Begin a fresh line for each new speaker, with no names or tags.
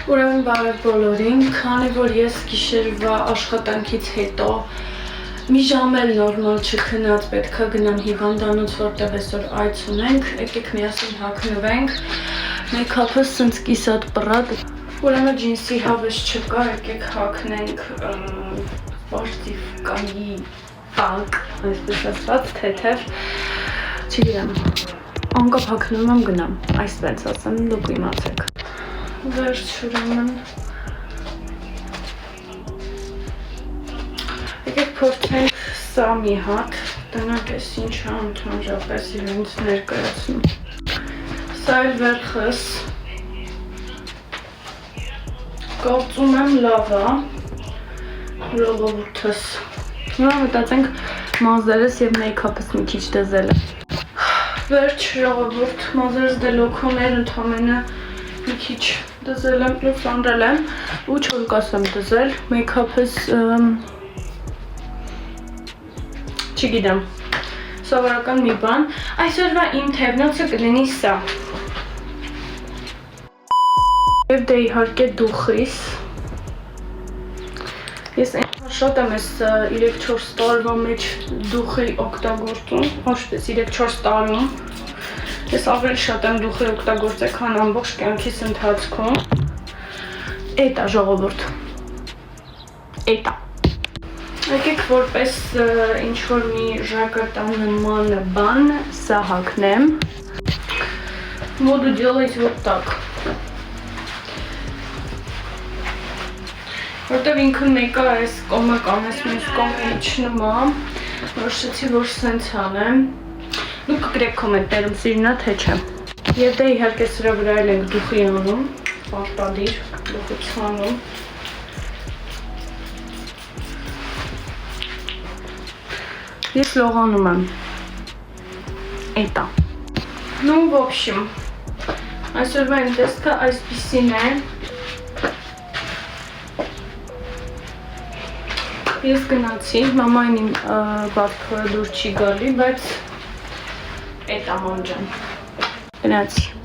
Ուրեմն բարև բոլորին, քանի որ ես գիշերվա աշխատանքից հետո մի ժամ էլ նորմալ չքնած պետք է գնամ հիվանդանոց, որտեղ այսօր այց ունենք, եկեք միասին հագնվենք, մեյքափս սենց կիսատ պռատ, ուրեմն ջինսի հավես չկա, եկեք հագնենք սպորտիվկայի տանկ, այսպես ասած, թեթև, չգիտեմ, անկապ հագնում եմ գնամ, այսպես ասեմ, դուք իմացեք։ Վերջ ուրեմն եկեք փորձենք սա մի հատ, տնակ ես ինչ ընդհանրապես իրենց ներկայացնում։ Սա էլ վերխս, կարծում եմ լավ է, ժողովուրդս։ Հիմա մտածենք մազերս և մեյքափս մի քիչ դզել է։ Վերջ ժողովուրդ, մազերս դե լոքոներ ընդամենը մի քիչ դզել եմ, լուսանդրել եմ ու չորկաս եմ դզել, մեյքափս չգիտեմ, սովորական մի բան, այսօրվա իմ թևնոցը կլինի սա և դե իհարկե դուխիս ես շատ եմ ես 3-4 տարվա մեջ դուխի օգտագործում, ոչ պես 3-4 տարում Ես ավելի շատ եմ դուխի օգտագործել, քան ամբողջ կյանքիս ընթացքում։ Էդ է ժողովուրդ։ Էդ է։ Եկեք որպես ինչ-որ մի ժակատան նման բան սա հագնեմ։ Буду делать вот так։ Որտև ինքը մեկը այս կոմը կանես մյուս կոմը իջնում, որոշեցի, որ սենց անեմ։ Դուք կգրեք կոմենտներում սիրնա թե չէ։ Եվ դե իհարկե սրա վրա էլ ենք դուխի անում, պարտադիր դուխուցանում։ Ես լողանում եմ։ Էտա։ Ну, в общем, այսօրվա իմ տեսքը այսպիսին է։ Ես գնացի, մամային իմ բարդքորը դուր չի գալի, բայց Էտա մոն ջան, գնացի։